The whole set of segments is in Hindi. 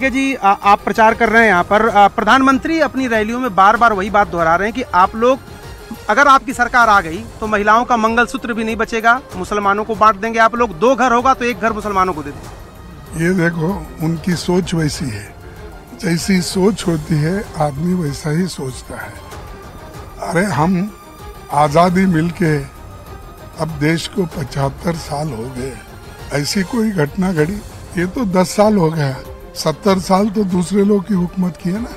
के जी आप प्रचार कर रहे हैं यहाँ पर, प्रधानमंत्री अपनी रैलियों में बार बार वही बात दोहरा रहे हैं कि आप लोग, अगर आपकी सरकार आ गई तो महिलाओं का मंगलसूत्र भी नहीं बचेगा, मुसलमानों को बांट देंगे आप लोग, 2 घर होगा तो 1 घर मुसलमानों को दे देंगे। ये देखो, उनकी सोच वैसी है, जैसी सोच होती है आदमी वैसा ही सोचता है। अरे हम आज़ादी मिलके अब देश को 75 साल हो गए, ऐसी कोई घटना घड़ी? ये तो 10 साल हो गया, 70 साल तो दूसरे लोग की हुकूमत की है ना।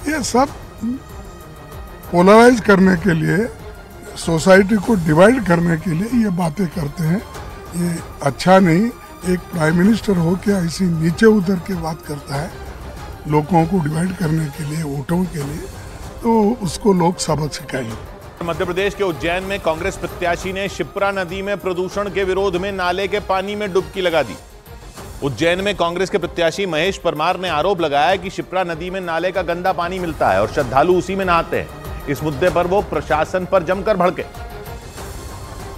ये सब पोलराइज करने के लिए, सोसाइटी को डिवाइड करने के लिए ये बातें करते हैं। ये अच्छा नहीं। एक प्राइम मिनिस्टर हो के ऐसी नीचे उतर के बात करता है लोगों को डिवाइड करने के लिए, वोटों के लिए, तो उसको लोग सबक सिखाएंगे। मध्य प्रदेश के उज्जैन में कांग्रेस प्रत्याशी ने शिप्रा नदी में प्रदूषण के विरोध में नाले के पानी में डुबकी लगा दी। उज्जैन में कांग्रेस के प्रत्याशी महेश परमार ने आरोप लगाया कि शिप्रा नदी में नाले का गंदा पानी मिलता है और श्रद्धालु उसी में नहाते हैं। इस मुद्दे पर वो प्रशासन पर जमकर भड़के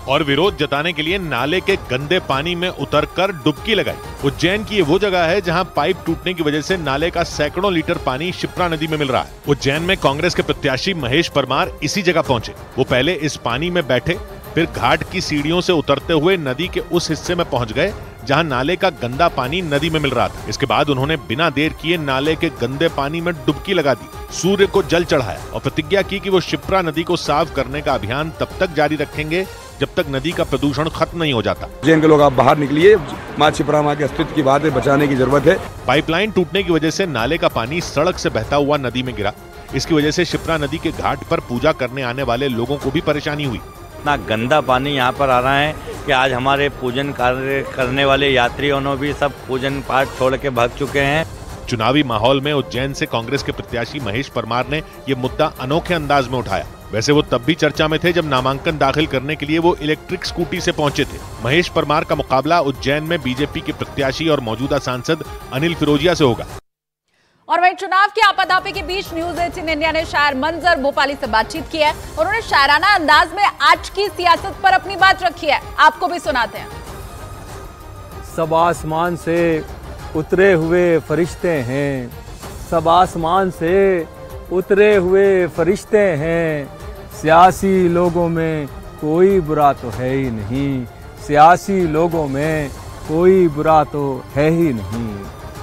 और विरोध जताने के लिए नाले के गंदे पानी में उतरकर डुबकी लगाई। उज्जैन की ये वो जगह है जहां पाइप टूटने की वजह से नाले का सैकड़ों लीटर पानी शिप्रा नदी में मिल रहा है। उज्जैन में कांग्रेस के प्रत्याशी महेश परमार इसी जगह पहुंचे। वो पहले इस पानी में बैठे, फिर घाट की सीढ़ियों से उतरते हुए नदी के उस हिस्से में पहुंच गए जहां नाले का गंदा पानी नदी में मिल रहा था। इसके बाद उन्होंने बिना देर किए नाले के गंदे पानी में डुबकी लगा दी, सूर्य को जल चढ़ाया और प्रतिज्ञा की कि वो शिप्रा नदी को साफ करने का अभियान तब तक जारी रखेंगे जब तक नदी का प्रदूषण खत्म नहीं हो जाता। उज्जैन के लोग आप बाहर निकलिए, मां शिप्रा मां के अस्तित्व की बात है, बचाने की जरूरत है। पाइपलाइन टूटने की वजह से नाले का पानी सड़क से बहता हुआ नदी में गिरा। इसकी वजह से शिप्रा नदी के घाट पर पूजा करने आने वाले लोगों को भी परेशानी हुई। इतना गंदा पानी यहाँ पर आ रहा है कि आज हमारे पूजन कार्य करने वाले यात्रियों ने भी सब पूजन पाठ छोड़ के भाग चुके हैं। चुनावी माहौल में उज्जैन से कांग्रेस के प्रत्याशी महेश परमार ने ये मुद्दा अनोखे अंदाज में उठाया। वैसे वो तब भी चर्चा में थे जब नामांकन दाखिल करने के लिए वो इलेक्ट्रिक स्कूटी से पहुंचे थे। महेश परमार का मुकाबला उज्जैन में बीजेपी के प्रत्याशी और मौजूदा सांसद अनिल फिरोजिया से होगा। और वहीं चुनाव के आपाधापी के बीच न्यूज 18 इंडिया ने शायर मंजर भोपाली से बातचीत की है। उन्होंने शायराना अंदाज में आज की सियासत पर अपनी बात रखी है। आपको भी सुनाते हैं। सब आसमान से उतरे हुए फरिश्ते हैं, सब आसमान से उतरे हुए फरिश्ते हैं, सियासी लोगों में कोई बुरा तो है ही नहीं, सियासी लोगों में कोई बुरा तो है ही नहीं।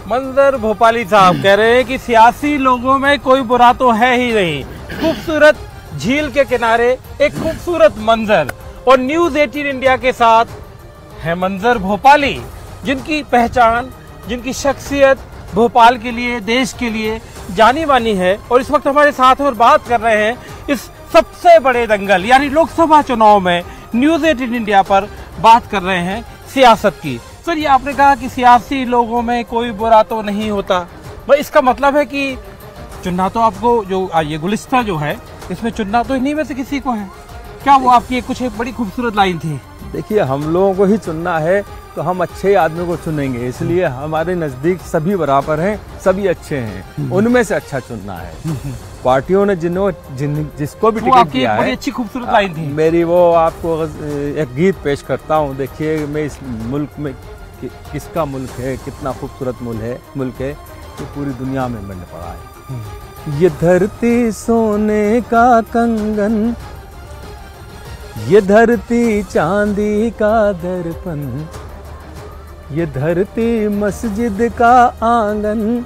मंजर भोपाली साहब कह रहे हैं कि सियासी लोगों में कोई बुरा तो है ही नहीं। खूबसूरत झील के किनारे एक खूबसूरत मंजर, और न्यूज 18 इंडिया के साथ है मंजर भोपाली, जिनकी पहचान, जिनकी शख्सियत भोपाल के लिए, देश के लिए जानी मानी है। और इस वक्त हमारे साथ और बात कर रहे हैं इस सबसे बड़े दंगल यानी लोकसभा चुनाव में न्यूज 18 इंडिया पर बात कर रहे हैं सियासत की। सर, ये आपने कहा कि सियासी लोगों में कोई बुरा तो नहीं होता, भाई इसका मतलब है कि चुनना तो आपको, जो ये गुलिस्ता जो है इसमें चुनना तो इन्हीं में से किसी को है क्या? वो आपकी कुछ एक बड़ी खूबसूरत लाइन थी। देखिए, हम लोगों को ही चुनना है तो हम अच्छे आदमी को चुनेंगे, इसलिए हमारे नजदीक सभी बराबर हैं, सभी अच्छे हैं, उनमें से अच्छा चुनना है। पार्टियों ने जिसको भी टिकट दिया है, अच्छी खूबसूरत लाइन थी मेरी, वो आपको एक गीत पेश करता हूँ। देखिए, मैं इस मुल्क में किसका मुल्क है, कितना खूबसूरत मुल्क है कि पूरी दुनिया में बन पड़ा है। ये धरती सोने का कंगन, ये धरती चांदी का दर्पण, ये धरती मस्जिद का आंगन,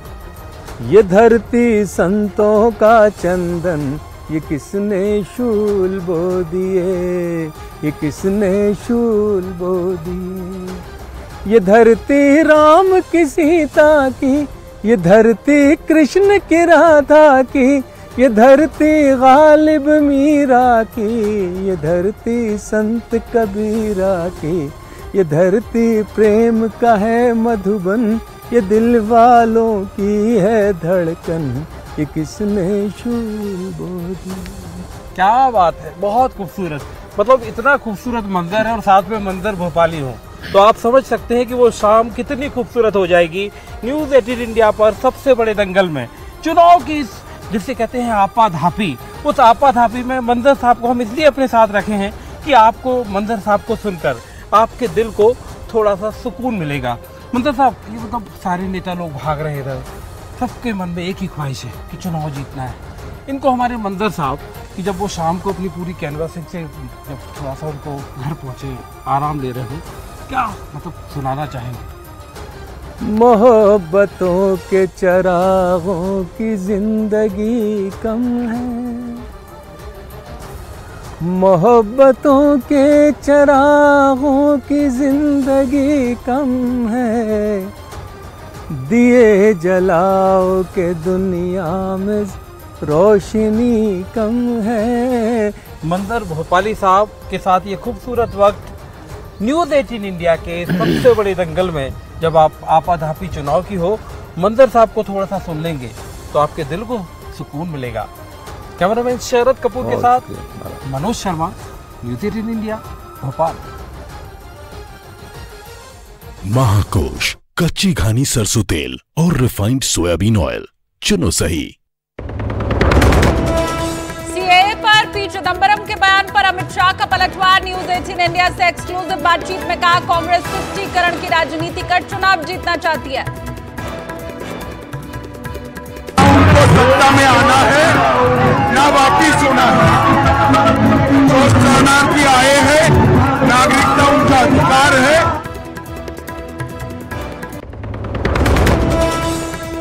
ये धरती संतों का चंदन, ये किसने शूल बो दिए, ये किसने शूल बो दिए। ये धरती राम की सीता की, ये धरती कृष्ण की राधा की, ये धरती गालिब मीरा की, ये धरती संत कबीरा की, ये धरती प्रेम का है मधुबन, ये दिल वालों की है धड़कन, ये किसने शूल बो दी। क्या बात है, बहुत खूबसूरत। मतलब इतना खूबसूरत मंजर है और साथ में मंजर भोपाली हो तो आप समझ सकते हैं कि वो शाम कितनी खूबसूरत हो जाएगी न्यूज 18 इंडिया पर सबसे बड़े दंगल में। चुनाव की जिसे कहते हैं आपाधापी, उस आपाधापी में मंजर साहब को हम इसलिए अपने साथ रखे हैं कि आपको मंजर साहब को सुनकर आपके दिल को थोड़ा सा सुकून मिलेगा। मंजर साहब, ये मतलब सारे नेता लोग भाग रहे इधर, सबके मन में एक ही ख्वाहिश है कि चुनाव जीतना है। इनको हमारे मंजर साहब कि जब वो शाम को अपनी पूरी कैनवासिंग से जब थोड़ा सा उनको घर पहुंचे, आराम ले रहे हो, क्या मतलब सुनाना चाहेंगे? मोहब्बतों के चरागों की जिंदगी कम है, मोहब्बतों के चरागों की जिंदगी कम है, दिए जलाओ के दुनिया में रोशनी कम है। मंजर भोपाली साहब के साथ ये खूबसूरत वक्त न्यूज़ 18 इंडिया के सबसे बड़े दंगल में जब आप आपाधापी चुनाव की हो, मंजर साहब को थोड़ा सा सुन लेंगे तो आपके दिल को सुकून मिलेगा। कैमरामैन शरद कपूर के साथ मनोज शर्मा, न्यूज़ 18 इंडिया, भोपाल। महाकोश कच्ची घानी सरसों तेल और रिफाइंड सोयाबीन ऑयल, चुनो सही। सीएए पर पी चिदंबरम के बयान पर अमित शाह का पलटवार। न्यूज़ 18 इंडिया से एक्सक्लूसिव बातचीत में कहा, कांग्रेस तुष्टीकरण की राजनीति कर चुनाव जीतना चाहती है। उनको सत्ता में आना है ना वापिस होना है। जो शरणार्थी आए हैं, नागरिकता उनका अधिकार है।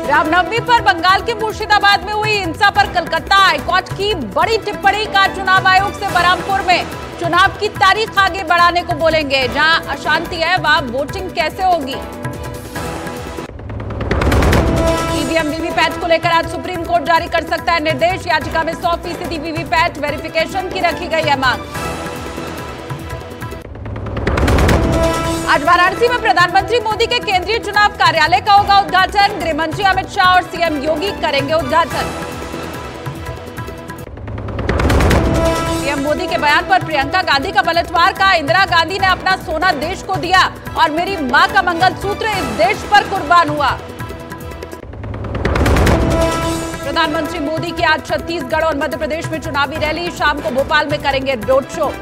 रामनवमी पर बंगाल के मुर्शिदाबाद में हुई हिंसा पर कलकत्ता हाईकोर्ट की बड़ी टिप्पणी का चुनाव आयोग से बरहमपुर में चुनाव की तारीख आगे बढ़ाने को बोलेंगे। जहां अशांति है वहां वोटिंग कैसे होगी। ईवीएम वीवीपैट को लेकर आज सुप्रीम कोर्ट जारी कर सकता है निर्देश। याचिका में 100% वीवीपैट वेरिफिकेशन की रखी गई है मांग। आज वाराणसी में प्रधानमंत्री मोदी के केंद्रीय चुनाव कार्यालय का होगा उद्घाटन। गृह मंत्री अमित शाह और सीएम योगी करेंगे उद्घाटन। पीएम मोदी के बयान पर प्रियंका गांधी का पलटवार। का इंदिरा गांधी ने अपना सोना देश को दिया और मेरी मां का मंगलसूत्र इस देश पर कुर्बान हुआ। प्रधानमंत्री मोदी की आज छत्तीसगढ़ और मध्य प्रदेश में चुनावी रैली। शाम को भोपाल में करेंगे रोड शो।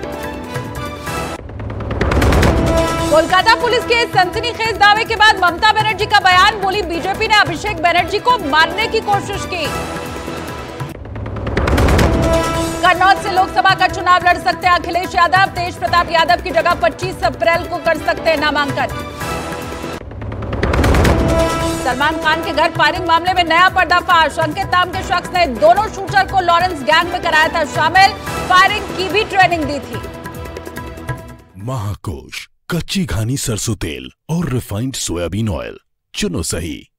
कोलकाता पुलिस के सनसनीखेज दावे के बाद ममता बनर्जी का बयान। बोली, बीजेपी ने अभिषेक बनर्जी को मारने की कोशिश की। कन्नौज से लोकसभा का चुनाव लड़ सकते हैं अखिलेश यादव। तेज प्रताप यादव की जगह 25 अप्रैल को कर सकते हैं नामांकन। सलमान खान के घर फायरिंग मामले में नया पर्दाफाश। अंकित नाम के शख्स ने दोनों शूटर को लॉरेंस गैंग में कराया था शामिल। फायरिंग की भी ट्रेनिंग दी थी। महाकोश कच्ची घानी सरसों तेल और रिफाइंड सोयाबीन ऑयल, चुनो सही।